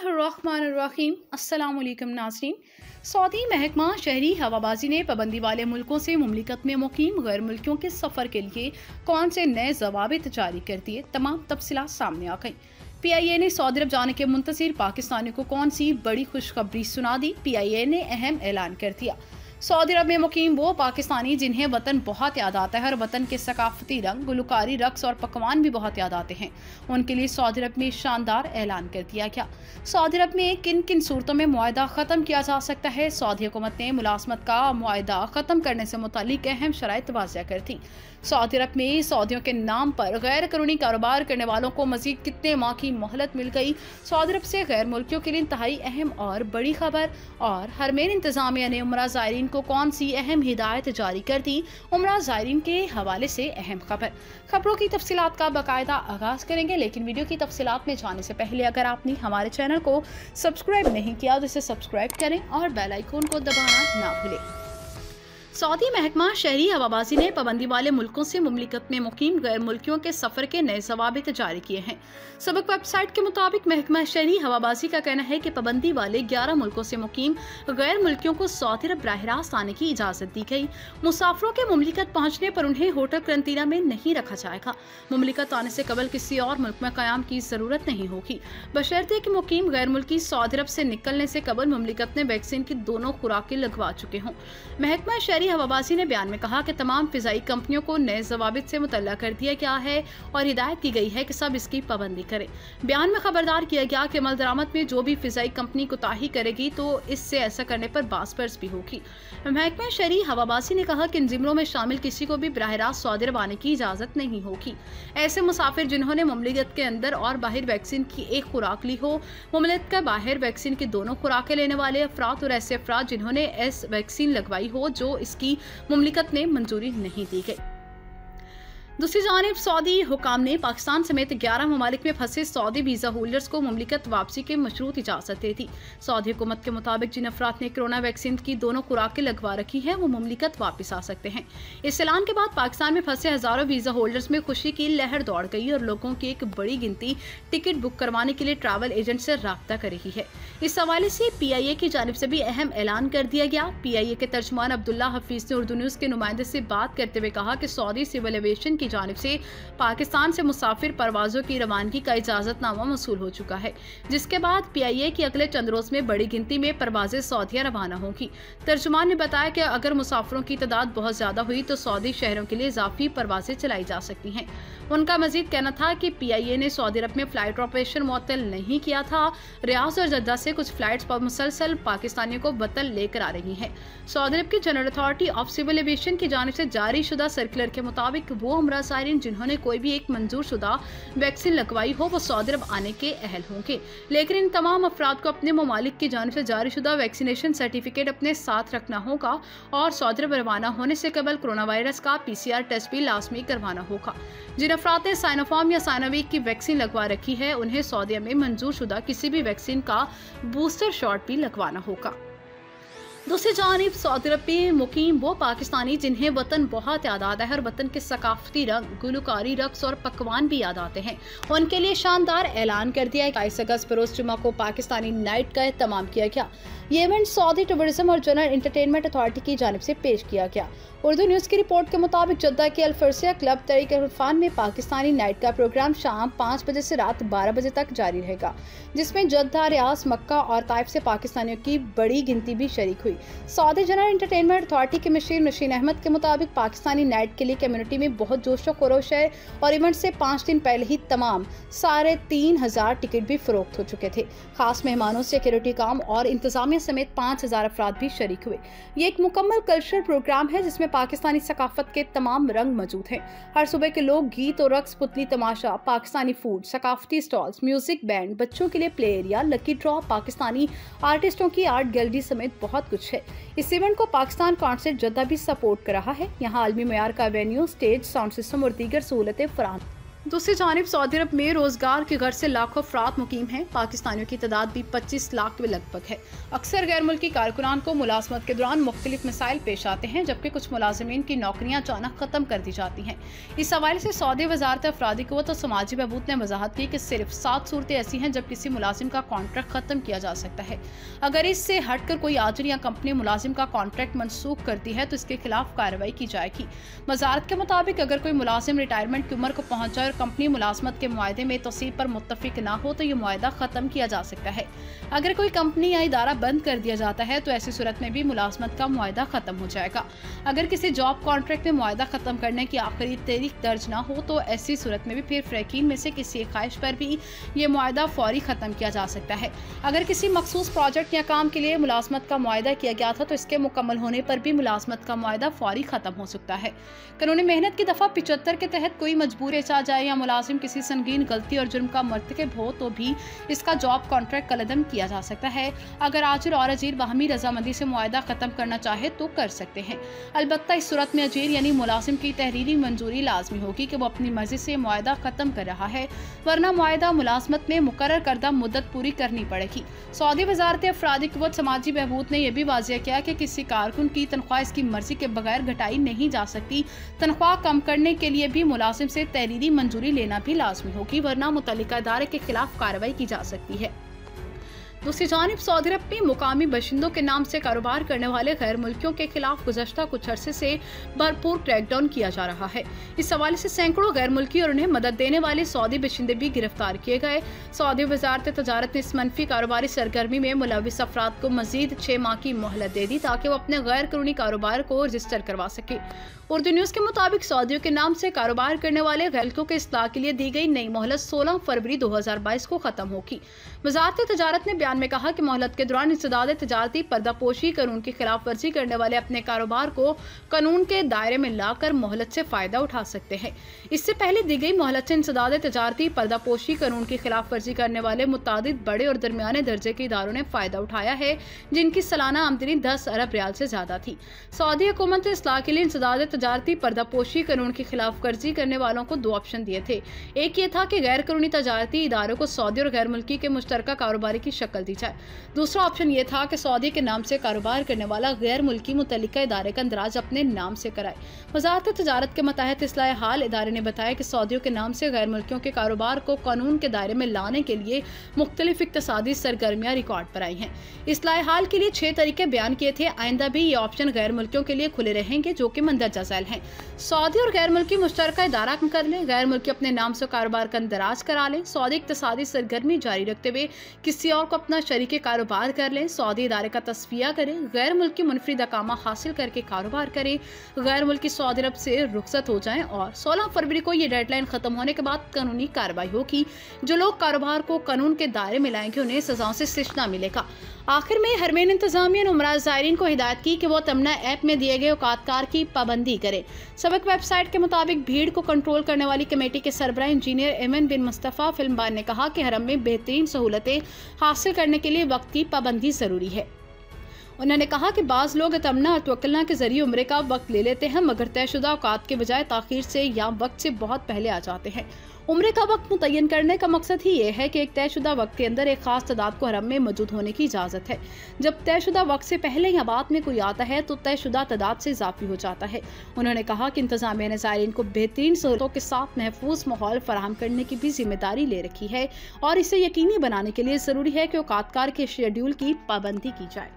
बिस्मिल्लाहिर्रहमानिर्रहीम। अस्सलाम वालेकुम नाज़रीन। सऊदी महकमा शहरी हवाबाजी ने पाबंदी वाले मुल्कों से मुमलिकत में मुकीम गैर मुल्कियों के सफ़र के लिए कौन से नए ज़वाबित जारी कर दिए। तमाम तफसीलात सामने आ गई। PIA ने सऊदी अरब जाने के मुंतज़िर पाकिस्तानियों को कौन सी बड़ी खुशखबरी सुना दी। PIA ने अहम ऐलान कर दिया। सऊदी अरब में मुकीम वो पाकिस्तानी जिन्हें वतन बहुत याद आता है और वतन के सकाफती रंग, गुलकारी, रक्स और पकवान भी बहुत याद आते हैं, उनके लिए सऊदी अरब में शानदार ऐलान कर दिया गया। सऊदी अरब में किन किन सूरतों में मुआहदा ख़त्म किया जा सकता है। सऊदी हुकूमत ने मुलाजमत का मुआहदा ख़त्म करने से मुतालिक अहम शराइत वाज़ेह कर दी। सऊदी अरब में सऊदियों के नाम पर गैर कानूनी कारोबार करने वालों को मजीद कितने माह की मोहलत मिल गई। सऊदी अरब से गैर मुल्कियों के लिए इंतहाई अहम और बड़ी खबर। और हरमैन इंतजामिया ने उम्रा ज़ायरीन को कौन सी अहम हिदायत जारी कर दी। उम्रा ज़ायरीन के हवाले से अहम खबर। खबरों की तफसीलात का बाकायदा आगाज करेंगे, लेकिन वीडियो की तफसीलात में जाने से पहले अगर आपने हमारे चैनल को सब्सक्राइब नहीं किया तो इसे सब्सक्राइब करें और बेल आइकन को दबाना ना भूलें। सऊदी महकमा शहरी हवाबाजी ने पाबंदी वाले मुल्कों से मुमलिकत में मुकीम गैर मुल्कियों के सफर के नए ज़वाबित जारी किए हैं। सबक वेबसाइट के मुताबिक महकमा शहरी हवाबाजी का कहना है कि पाबंदी वाले 11 मुल्कों से मुकीम गैर मुल्कियों को सऊदी अरब बराह रास्त आने की इजाज़त दी गई। मुसाफिरों के मुमलिकत पहुँचने पर उन्हें होटल करंतना में नहीं रखा जाएगा। मुमलिकत आने से कबल किसी और मुल्क में क़याम की ज़रूरत नहीं होगी, बशर्ते कि मुकीम गैर मुल्की सऊदी अरब से निकलने से कबल मुमलिकत ने वैक्सीन की दोनों खुराकें लगवा चुके हों। महकमा शहरी हवाबाजी ने बयान में कहा कि तमाम फिजाई कंपनियों को नए ज़वाबित से मुतल्ला कर दिया गया है और हिदायत की गई है कि सब इसकी पाबंदी करें। बयान में खबरदार किया गया कि अमल दरामद में जो भी फिजाई कंपनी कोताही करेगी तो इससे ऐसा करने पर बास पर्स भी होगी। महकमा शहरी हवाबाजी ने कहा कि इन जिम्लों में शामिल किसी को भी बराह रास्त सऊदी अरब आने की इजाज़त नहीं होगी। ऐसे मुसाफिर जिन्होंने मुमलिकत के अंदर और बाहर वैक्सीन की एक खुराक ली हो, मुमलिकत के बाहर वैक्सीन की दोनों खुराकें लेने वाले अफराद और ऐसे अफराद जिन्होंने एस वैक्सीन लगवाई हो जो इसकी मुमलिकत ने मंजूरी नहीं दी गई। दूसरी जानिब सऊदी हुकाम ने पाकिस्तान समेत 11 ममालिक में फंसे सऊदी वीज़ा होल्डर्स को मुमलिकत वापसी की मशरूत इजाज़त दे दी। सऊदी हुकूमत के मुताबिक जिन अफराद ने कोरोना वैक्सीन की दोनों खुराकें लगवा रखी हैं वो मुमलिकत वापस आ सकते हैं। इस ऐलान के बाद पाकिस्तान में फंसे हज़ारों वीज़ा होल्डर्स में खुशी की लहर दौड़ गई और लोगों की एक बड़ी गिनती टिकट बुक करवाने के लिए ट्रैवल एजेंट से रब्ता कर रही है। इस हवाले से PIA की जानिब से भी अहम ऐलान कर दिया गया। PIA के तर्जुमान अब्दुल्ला हफीज ने उर्दू न्यूज़ के नुमाइंदे से बात करते हुए कहा कि सऊदी सिविल एविएशन की जानिब से पाकिस्तान से मुसाफिर परवाजों की रवानगी का इजाजतनामा मौसूल हो चुका है, जिसके बाद PIA की अगले चंद रोज में बड़ी गिनती में परवाजें सऊदीया रवाना होंगी। तर्जुमान ने बताया कि अगर मुसाफिरों की तादाद बहुत ज्यादा हुई तो सऊदी शहरों के लिए इजाफी परवाजें चलाई जा सकती हैं। उनका मजीद कहना था कि PIA ने सऊदी अरब में फ्लाइट ऑपरेशन मुअत्तल नहीं किया था। रियाद और जद्दा से कुछ फ्लाइट्स पर मुसलसल पाकिस्तानियों को वतन लेकर आ रही हैं। सऊदी अरब की general authority of civil aviation की जानिब से जारी शुदा सर्कुलर के मुताबिक वो उम्रा ज़ायरीन जिन्होंने कोई भी एक मंजूर शुदा वैक्सीन लगवाई हो वो सऊदी अरब आने के अहल होंगे, लेकिन इन तमाम अफराद को अपने ममालिक की जानिब से जारी शुदा वैक्सीनेशन सर्टिफिकेट अपने साथ रखना होगा और सऊदी अरब रवाना होने से कबल कोरोना वायरस का PCR टेस्ट भी लाजमी करवाना होगा। जिन अफराद ने साइनोफार्म या साइनोवेक की वैक्सीन लगवा रखी है उन्हें सऊदीया में मंजूर शुदा किसी भी वैक्सीन का बूस्टर शॉट भी लगवाना होगा। दूसरी जानिब सऊदी अरब में मुकीम वो पाकिस्तानी जिन्हें वतन बहुत याद आता है और वतन के सकाफती रंग, गुलकारी, रक्स और पकवान भी याद आते हैं, उनके लिए शानदार ऐलान कर दिया है। 22 अगस्त पर रोज जुमा को पाकिस्तानी नाइट का एहतमाम किया गया। ये इवेंट सऊदी टूरिज्म और जनरल एंटरटेनमेंट अथॉरिटी की जानिब से पेश किया गया। उर्दू न्यूज़ की रिपोर्ट के मुताबिक जद्दा के अल-फरसिया क्लब तरीक़ इरफान में पाकिस्तानी नाइट का प्रोग्राम शाम 5 बजे से रात 12 बजे तक जारी रहेगा, जिसमें जद्दा, रियाद, मक्का और ताइफ से पाकिस्तानियों की बड़ी गिनती भी शरीक हुई। सऊदी जनरल एंटरटेनमेंट अथॉरिटी के मशीर नशीन अहमद के मुताबिक पाकिस्तानी नाइट के लिए कम्युनिटी में बहुत जोश व खरोश है और इवेंट से 5 दिन पहले ही तमाम 3,500 टिकट भी फरोख्त हो चुके थे। खास मेहमानों, सिक्योरिटी काम और इंतजामिया समेत 5,000 अफराद भी शरीक हुए। ये एक मुकम्मल कल्चरल प्रोग्राम है जिसमें पाकिस्तानी सकाफत के तमाम रंग मौजूद हैं। हर सुबह के लोग गीत और रक्स, पुतली तमाशा, पाकिस्तानी फूड, सकाफती स्टॉल्स, म्यूजिक बैंड, बच्चों के लिए play area, lucky draw, Pakistani आर्टिस्टों की आर्ट गैलरी समेत बहुत कुछ है। इस इवेंट को पाकिस्तान कॉन्सर्ट जद्दा भी सपोर्ट कर रहा है। यहाँ आलमी मयार का वेन्यू, स्टेज, साउंड सिस्टम और दीगर सहूलतें फराहम दूसरी जानिब सऊदी अरब में रोजगार के घर से लाखों अफराद मुकीम हैं। पाकिस्तानियों की तादाद भी 25 लाख के लगभग है। अक्सर गैर मुल्की कारकुनान को मुलाजमत के दौरान मुख्तलिफ मसाइल पेश आते हैं, जबकि कुछ मुलाजमीन की नौकरियां अचानक खत्म कर दी जाती हैं। इस हवाले से सऊदी वजारत अफरादी क़ुव्वत और समाजी बहबूद ने वजाहत की कि सिर्फ 7 सूरतें ऐसी हैं जब किसी मुलाजिम का कॉन्ट्रैक्ट खत्म किया जा सकता है। अगर इससे हटकर कोई आजिर या कंपनी मुलाजिम का कॉन्ट्रैक्ट मनसूख करती है तो इसके खिलाफ कार्रवाई की जाएगी। वजारत के मुताबिक अगर कोई मुलाजिम रिटायरमेंट की उम्र को पहुंच जाए और कंपनी मुलाजमत के मुआहदे में तौसीब पर मुत्तफिक ना हो तो ये मुआहदा खत्म किया जा सकता है। अगर कोई कंपनी या इदारा बंद कर दिया जाता है तो ऐसी सूरत में भी मुलाजमत का मुआहदा खत्म हो जाएगा। अगर किसी जॉब कॉन्ट्रैक्ट में मुआहदा खत्म करने की आखिरी तारीख दर्ज ना हो तो ऐसी सूरत में भी फिर फ्रैकीन में से किसी ख्वाहिश पर भी ये मुआहदा फौरी खत्म किया जा सकता है। अगर किसी मखसूस प्रोजेक्ट या काम के लिए मुलाजमत का मुआहदा किया गया था तो इसके मुकम्मल होने पर भी मुलाजमत का मुआहदा फौरी खत्म हो सकता है। कानूनी मेहनत की दफा 75 के तहत कोई मजबूरी आ जाए या मुलाजिम किसी संगीन गलती और जुर्म का मर्तकब हो तो भी इसका जॉब कॉन्ट्रैक्ट कलअदम किया जा सकता है। अगर आजिर और अजीर बाहमी रजामंदी से मुआहदा खत्म करना चाहे तो कर सकते हैं। अलबत्ता इस सूरत में अजीर यानी मुलाजिम की तहरीरी मंजूरी लाजमी होगी कि वो अपनी मर्जी से मुआहदा खत्म कर रहा है, वरना मुआहदा मुलाजमत में मुकर्रर करदा मुद्दत पूरी करनी पड़ेगी। सऊदी वजारत अफरादी क़ुव्वत समाजी बहबूद ने यह भी वाज़ेह किया कि किसी कारकुन की तनख्वाह इसकी मर्जी के बगैर घटाई नहीं जा सकती। तनख्वाह कम करने के लिए भी मुलाजिम से तहरीरी मंजूरी लेना भी लाजमी होगी, वरना मुतल्लिका इदारे के खिलाफ कार्रवाई की जा सकती है। दूसरी जानिब सऊदी अरब में मुकामी बाशिंदों के नाम से कारोबार करने वाले गैर मुल्कियों के खिलाफ गुज़श्ता कुछ अरसे से भरपूर क्रैकडाउन किया जा रहा है। इस हवाले से सैकड़ों गैर मुल्की और उन्हें मदद देने वाले सऊदी बाशिंदे भी गिरफ्तार किए गए। सऊदी वजारत तजारत ने इस मनफी कारोबारी सरगर्मी में मुलविस अफराद को मजीद 6 माह की मोहलत दे दी ताकि वो अपने गैर कानूनी कारोबार को रजिस्टर करवा सके। उर्दू न्यूज़ के मुताबिक सऊदियों के नाम से कारोबार करने वाले गैरकों के इस्लाह के लिए दी गई नई मोहलत 16 फरवरी 2022 को खत्म होगी। वजारत तजारत ने बयान में कहा कि मोहलत के दौरान इंसदाद तजारती पर्दापोशी कानून की खिलाफ वर्जी करने वाले अपने कारोबार को कानून के दायरे में लाकर मोहलत से फायदा उठा सकते हैं। इससे पहले दी गई मोहलत से इंसदाद तजारती पर्दापोशी कानून की खिलाफ वर्जी करने वाले मुतादिद बड़े और दरमियाने दर्जे के इदारों ने फायदा उठाया है, जिनकी सालाना आमदनी 10 अरब रियाल से ज्यादा थी। सऊदी हुकूमत ने इस्लाह के लिए इंसदाद तजारती पर्दापोशी कानून की खिलाफ वर्जी करने वालों को 2 ऑप्शन दिए थे। एक ये था कि गैर कानूनी तजारती इदारों को सऊदी और गैर मुल्की के मुश्तरका कारोबारी की शक्ल दी जाए। दूसरा ऑप्शन ये था कि सऊदी के नाम से कारोबार करने वाला गैर मुल्की मुतल्लिका इदारे का इंदराज अपने नाम से कराए। वजारत तजारत के मतहत इस्लाह हाल इदारे ने बताया कि सऊदियों के नाम से गैर मुल्कियों के कारोबार को कानून के दायरे में लाने के लिए मुख्तलिफ इक्तसादी सरगर्मियां रिकॉर्ड पर आई हैं। इस्लाह हाल के लिए 6 तरीके बयान किए थे। आइंदा भी ये ऑप्शन गैर मुल्कियों के लिए खुले रहेंगे जो कि मंदरजा झैल हैं। सऊदी और गैर मुल्की मुश्तरका इदारा कर लें, गैर मुल्की अपने नाम से कारोबार का इंदराज करा लें, सऊदी इक्तसादी सरगर्मी जारी रखते हुए किसी और को अपना शरीके कारोबार कर लें, सऊदी इदारे का तस्फिया करें, गैर मुल्की मुनफरिद अकामा हासिल करके कारोबार करें, गैर मुल्की सऊदी अरब से रुखसत हो जाएं और 16 फरवरी को ये डेडलाइन खत्म होने के बाद कानूनी कार्रवाई होगी। जो लोग कारोबार को कानून के दायरे में लाएंगे उन्हें सजाओं से इस्तिस्ना मिलेगा। आखिर में हरमैन इंतजामिया ने उमरा ज़ायरीन को हिदायत की कि वो तमन्ना ऐप में दिए गए औकातकार की पाबंदी करें। सबक वेबसाइट के मुताबिक भीड़ को कंट्रोल करने वाली कमेटी के सरबराह इंजीनियर एमन बिन मुस्तफ़ा फिल्मबार ने कहा कि हरम में बेहतरीन सहूलतें हासिल करने के लिए वक्त की पाबंदी ज़रूरी है। उन्होंने कहा कि बाज़ लोग तमन्ना और तवक्कुलना के जरिए उम्रे का वक्त ले लेते हैं, मगर तयशुदा औकात के बजाय ताखीर से या वक्त से बहुत पहले आ जाते हैं। उम्रे का वक्त मुतय्यन करने का मकसद ही ये है कि एक तयशुदा वक्त के अंदर एक खास तादाद को हरम में मौजूद होने की इजाज़त है। जब तयशुदा वक्त से पहले या बाद में कोई आता है तो तयशुदा तादाद से इजाफी हो जाता है। उन्होंने कहा कि इंतजामिया ने ज़ायरीन को बेहतरीन सहूलतों के साथ महफूज माहौल फराहम करने की भी जिम्मेदारी ले रखी है और इसे यकीनी बनाने के लिए ज़रूरी है कि औकातकार के शेड्यूल की पाबंदी की जाए।